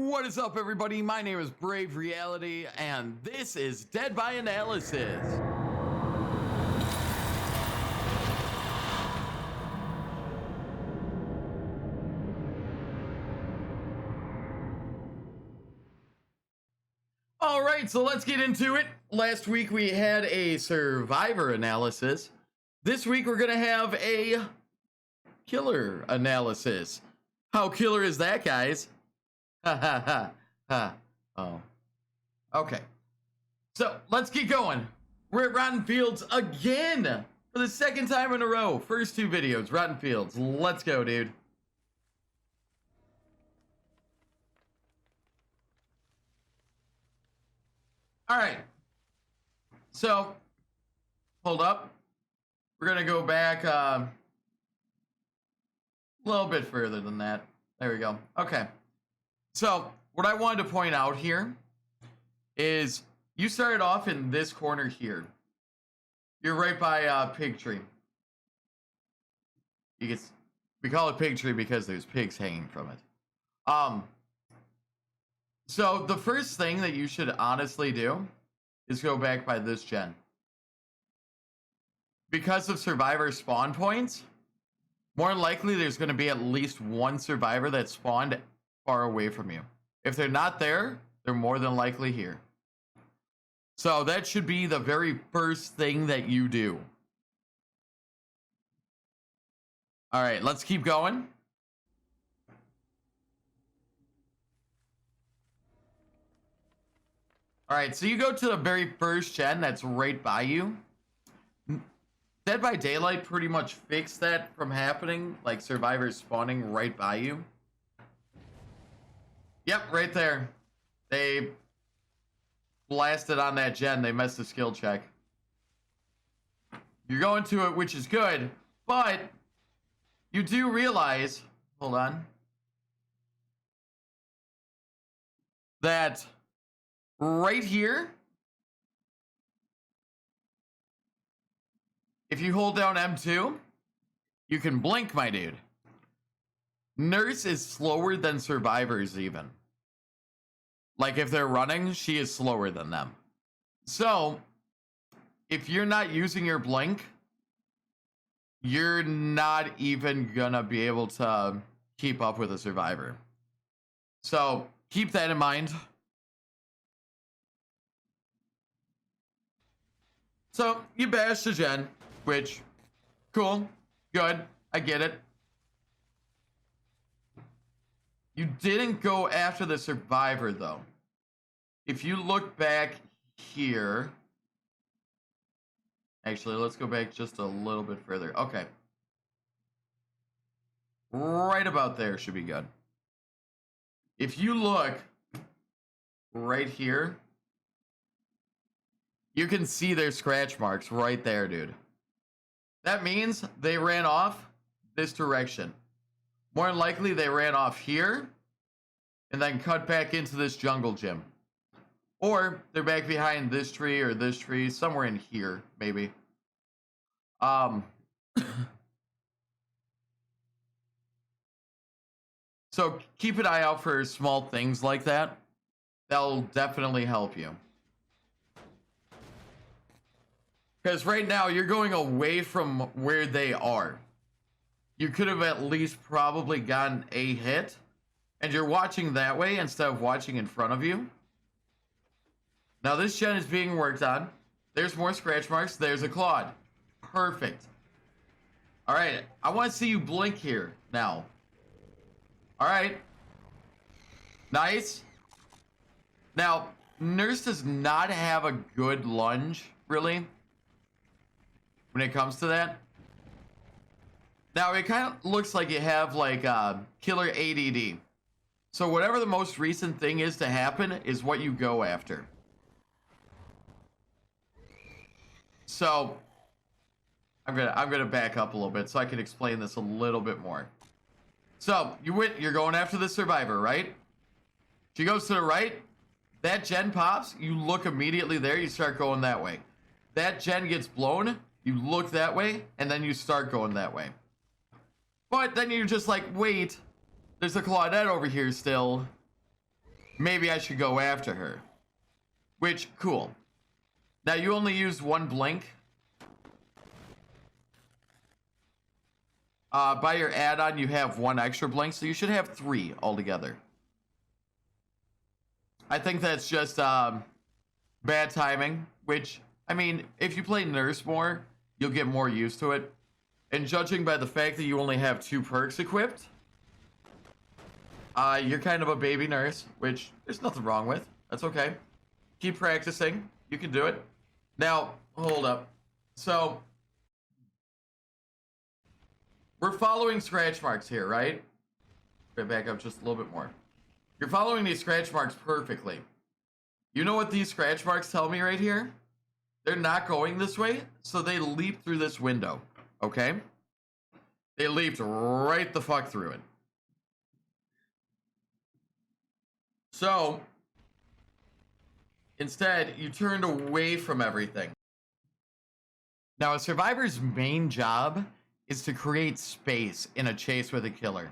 What is up, everybody? My name is Bravereality, and this is DeadByAnalysis. Alright, so let's get into it. Last week we had a survivor analysis. This week we're gonna have a killer analysis. How killer is that, guys? Ha ha ha ha. Oh. Okay. So let's get going. We're at Rotten Fields again for the second time in a row. First two videos, Rotten Fields. Let's go, dude. Alright. So, hold up. We're gonna go back a little bit further than that. There we go. Okay. So, what I wanted to point out here is you started off in this corner here. You're right by Pig Tree. We call it Pig Tree because there's pigs hanging from it. So the first thing that you should honestly do is go back by this gen. Because of survivor spawn points, more than likely there's going to be at least one survivor that spawned far away from you. If they're not there, they're more than likely here. So that should be the very first thing that you do. All right, let's keep going. All right, so you go to the very first gen that's right by you. Dead by Daylight pretty much fixed that from happening, like survivors spawning right by you. Yep, right there. They blasted on that gen. They missed the skill check. You're going to it, which is good, but you do realize, hold on, that right here, if you hold down M2, you can blink, my dude. Nurse is slower than survivors even. Like if they're running, she is slower than them. So if you're not using your blink, you're not even gonna be able to keep up with a survivor. So keep that in mind. So you bashed a gen, which, cool, good, I get it. You didn't go after the survivor, though. If you look back here... Actually, let's go back just a little bit further. Okay. Right about there should be good. If you look right here, you can see their scratch marks right there, dude. That means they ran off this direction. More than likely, they ran off here and then cut back into this jungle gym. Or they're back behind this tree or this tree, somewhere in here, maybe. So keep an eye out for small things like that. That'll definitely help you. Because right now, you're going away from where they are. You could have at least probably gotten a hit, and you're watching that way instead of watching in front of you. Now this gen is being worked on. There's more scratch marks. There's a Claude. Perfect. All right, I want to see you blink here now. All right. Nice. Now, Nurse does not have a good lunge, really, when it comes to that. Now, it kind of looks like you have, like, killer ADD. So whatever the most recent thing is to happen is what you go after. So, I'm gonna back up a little bit so I can explain this a little bit more. So, you're going after the survivor, right? She goes to the right, that gen pops, you look immediately there, you start going that way. That gen gets blown, you look that way, and then you start going that way. But then you're just like, wait, there's a Claudette over here still. maybe I should go after her. Which, cool. Now you only use one blink. By your add-on, you have one extra blink, so you should have 3 altogether. I think that's just bad timing, which, I mean, if you play Nurse more, you'll get more used to it. And judging by the fact that you only have 2 perks equipped, you're kind of a baby nurse, which there's nothing wrong with. That's okay. Keep practicing. You can do it. Now, hold up. So, we're following scratch marks here, right? Okay, back up just a little bit more. You're following these scratch marks perfectly. You know what these scratch marks tell me right here? They're not going this way, so they leap through this window, okay? They leaped right the fuck through it. So, instead, you turned away from everything. Now, a survivor's main job is to create space in a chase with a killer.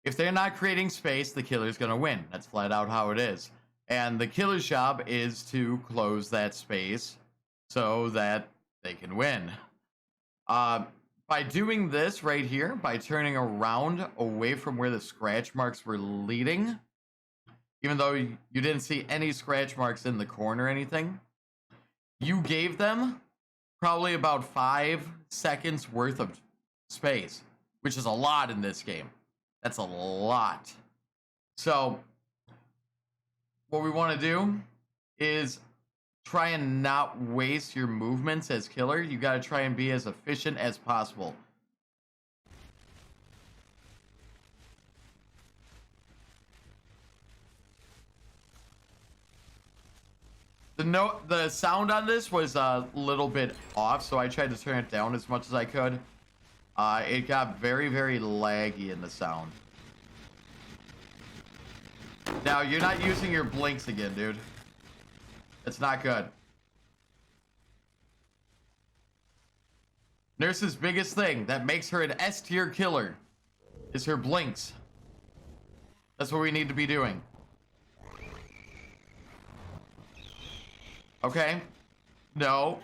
If they're not creating space, the killer's gonna win. That's flat out how it is. And the killer's job is to close that space so that they can win. By doing this right here, by turning around away from where the scratch marks were leading, even though you didn't see any scratch marks in the corner or anything, you gave them probably about 5 seconds worth of space, which is a lot in this game. That's a lot. So what we want to do is try and not waste your movements as killer. You got to try and be as efficient as possible. The sound on this was a little bit off, so I tried to turn it down as much as I could. It got very, very laggy in the sound. Now, you're not using your blinks again, dude. It's not good. Nurse's biggest thing that makes her an S-tier killer is her blinks. That's what we need to be doing. Okay. No.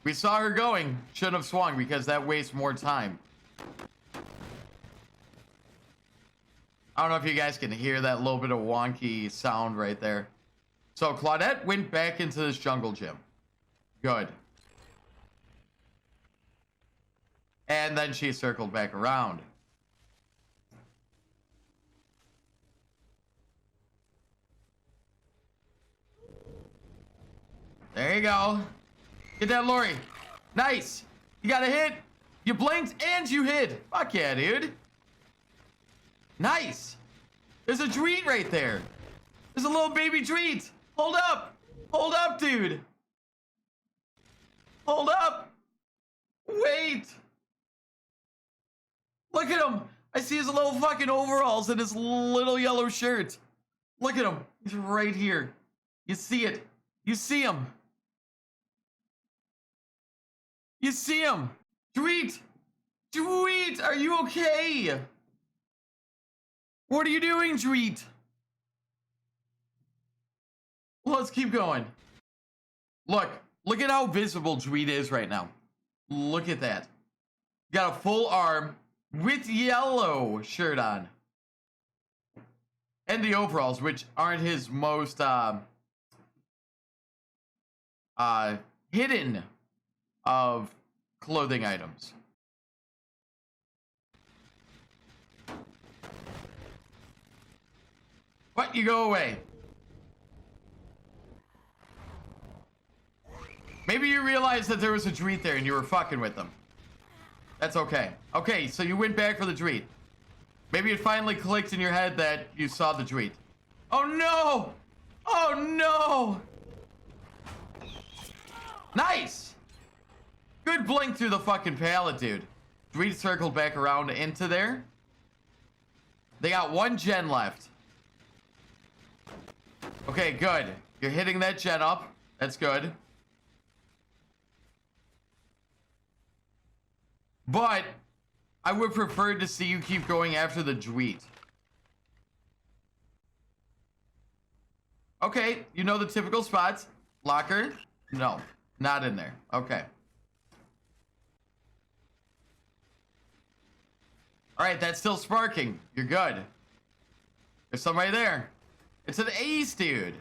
We saw her going. Shouldn't have swung because that wastes more time. I don't know if you guys can hear that little bit of wonky sound right there. So Claudette went back into this jungle gym. Good. And then she circled back around. There you go. Get that Lori. Nice. You got a hit. You blinked and you hit. Fuck yeah, dude. Nice. There's a treat right there. There's a little baby treat. Hold up. Hold up, dude. Hold up. Wait. Look at him. I see his little fucking overalls and his little yellow shirt. Look at him. He's right here. You see it. You see him. You see him. Tweet. Tweet. Are you okay? What are you doing, Tweet? Let's keep going. Look at how visible Tweet is right now. Look at that. Got a full arm with yellow shirt on. And the overalls, which aren't his most hidden of clothing items. What? You go away. Maybe you realized that there was a treat there and you were fucking with them. That's okay. Okay, so you went back for the treat. Maybe it finally clicked in your head that you saw the tweet. Oh no! Oh no! Nice! Good blink through the fucking pallet, dude. Tweet circled back around into there. They got 1 gen left. Okay, good. You're hitting that gen up. That's good. But I would prefer to see you keep going after the Dweet. Okay, you know the typical spots. Locker? No, not in there. Okay. Alright, that's still sparking. You're good. There's somebody there. It's an ace, dude.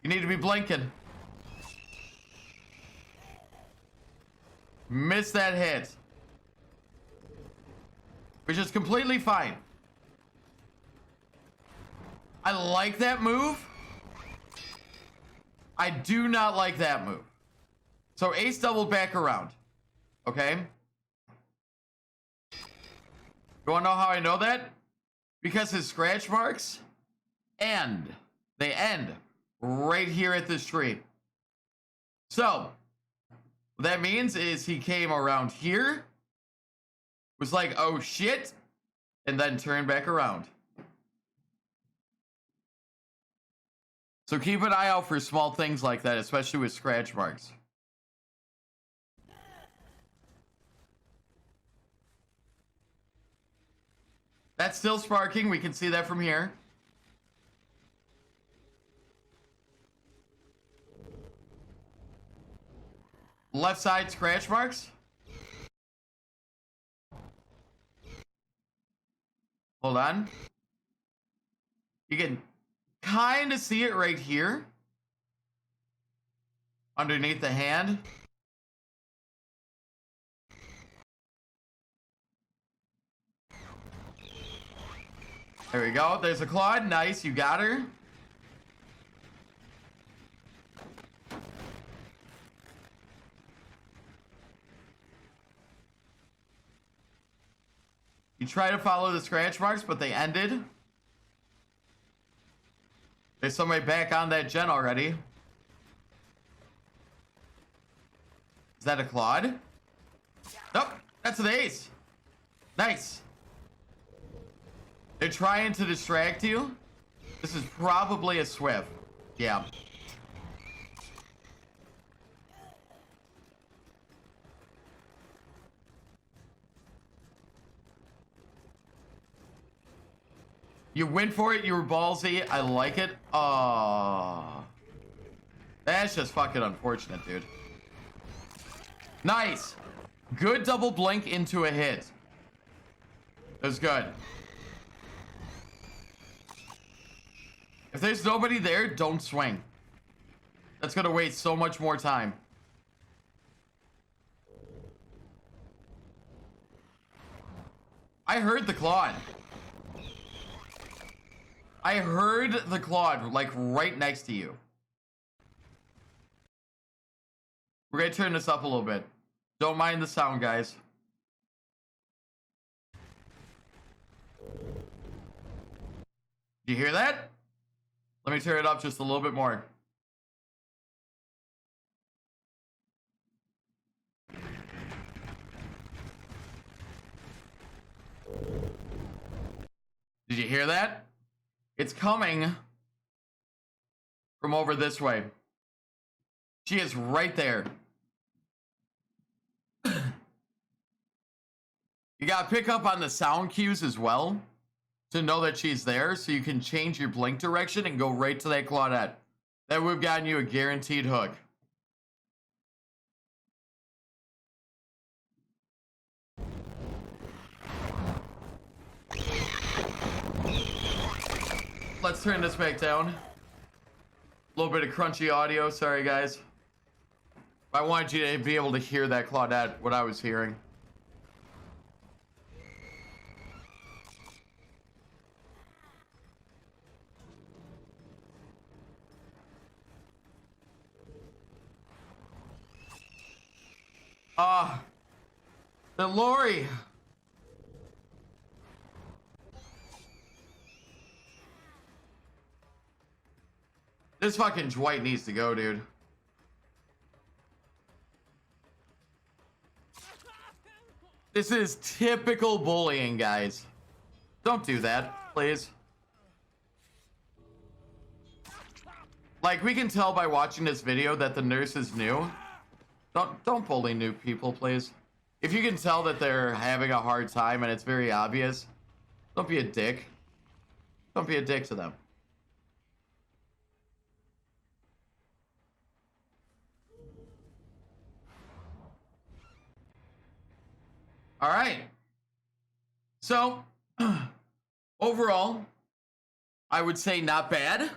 You need to be blinking. Miss that hit. Which is completely fine. I like that move. I do not like that move. So ace doubled back around. Okay. You wanna know how I know that? Because his scratch marks end. They end right here at this tree. So what that means is he came around here, was like, oh shit, and then turned back around. So keep an eye out for small things like that, especially with scratch marks. That's still sparking. We can see that from here. Left side scratch marks. Hold on. You can kind of see it right here. Underneath the hand. There we go. There's a Claude. Nice. You got her. You try to follow the scratch marks, but they ended. There's somebody back on that gen already. Is that a Claude? Nope. That's an ace. Nice. They're trying to distract you. This is probably a Swift. Yeah. You went for it. You were ballsy. I like it. Oh. That's just fucking unfortunate, dude. Nice. Good double blink into a hit. That was good. If there's nobody there, don't swing. That's gonna waste so much more time. I heard the Claude. I heard the Claude, like, right next to you. We're gonna turn this up a little bit. Don't mind the sound, guys. Did you hear that? Let me turn it up just a little bit more. Did you hear that? It's coming from over this way. She is right there. You gotta pick up on the sound cues as well to know that she's there, so you can change your blink direction and go right to that Claudette. That would have gotten you a guaranteed hook. Let's turn this back down. A little bit of crunchy audio, sorry guys. I wanted you to be able to hear that Claudette, what I was hearing. The Lori. This fucking Dwight needs to go, dude. This is typical bullying, guys. Don't do that, please. Like, we can tell by watching this video that the nurse is new. Don't bully new people, please. If you can tell that they're having a hard time and it's very obvious, don't be a dick. Don't be a dick to them. All right. So, overall, I would say not bad.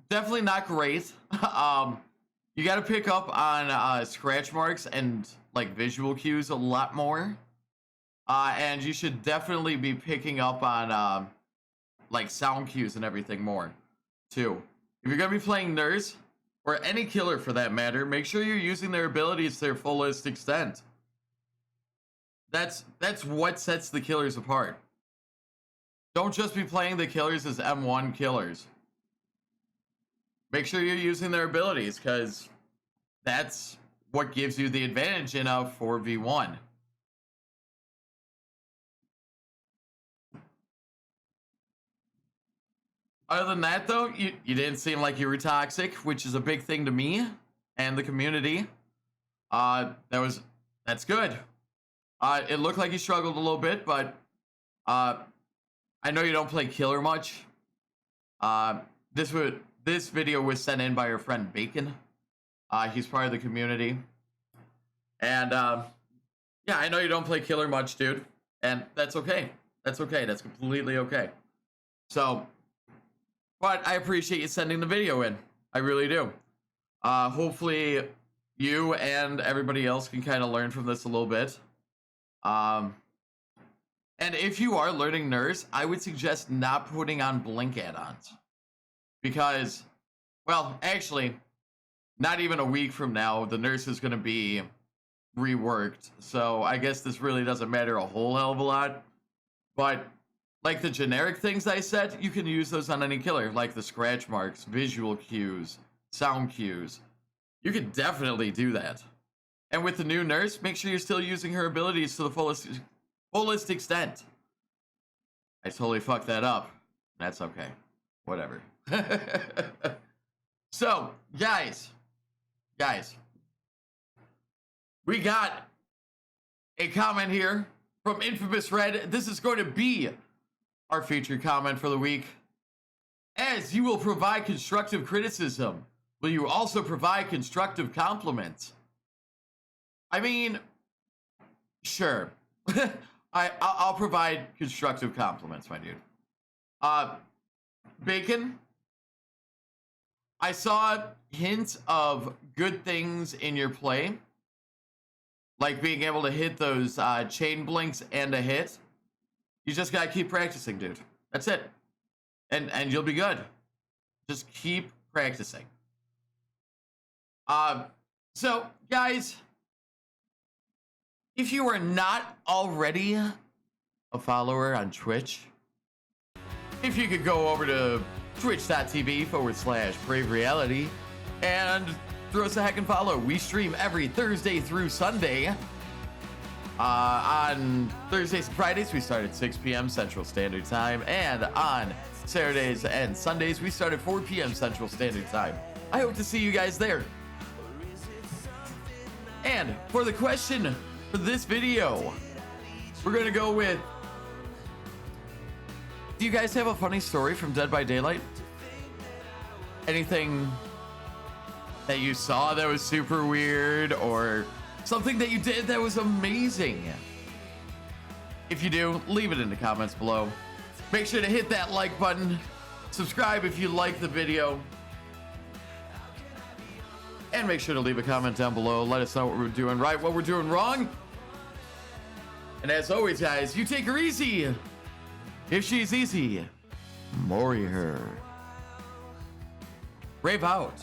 Definitely not great. You got to pick up on scratch marks and like visual cues a lot more. And you should definitely be picking up on like sound cues and everything more too. If you're gonna be playing nurse or any killer for that matter, make sure you're using their abilities to their fullest extent. That's what sets the killers apart. Don't just be playing the killers as M1 killers. Make sure you're using their abilities, because that's what gives you the advantage in a 4v1. Other than that, though, you didn't seem like you were toxic, which is a big thing to me and the community. That's good. It looked like you struggled a little bit, but I know you don't play killer much. This video was sent in by your friend Bacon. He's part of the community. And yeah, I know you don't play killer much, dude. And that's okay. That's okay. That's completely okay. So, but I appreciate you sending the video in. I really do. Hopefully you and everybody else can kind of learn from this a little bit. And if you are learning nurse, I would suggest not putting on blink add-ons. Because, well, actually, not even a week from now, the nurse is going to be reworked. So I guess this really doesn't matter a whole hell of a lot. But like the generic things I said, you can use those on any killer, like the scratch marks, visual cues, sound cues. You could definitely do that. And with the new nurse, make sure you're still using her abilities to the fullest extent. I totally fucked that up. That's okay. Whatever. So, guys, we got a comment here from Infamous Red. This is going to be our featured comment for the week. As you will provide constructive criticism, will you also provide constructive compliments? I mean, sure. I'll provide constructive compliments, my dude. Bacon, I saw hints of good things in your play, like being able to hit those chain blinks and a hit. You just gotta keep practicing, dude. That's it. And you'll be good. Just keep practicing. So, guys, if you are not already a follower on Twitch, if you could go over to twitch.tv/Bravereality and throw us a heck and follow. We stream every Thursday through Sunday. On Thursdays and Fridays, we start at 6 p.m. Central Standard Time. And on Saturdays and Sundays, we start at 4 p.m. Central Standard Time. I hope to see you guys there. And for the question for this video, we're going to go with, do you guys have a funny story from Dead by Daylight? Anything that you saw that was super weird, or something that you did that was amazing? If you do, leave it in the comments below. Make sure to hit that like button. Subscribe if you like the video. And make sure to leave a comment down below. Let us know what we're doing right, what we're doing wrong. And as always, guys, you take her easy. If she's easy, marry her. Brave out.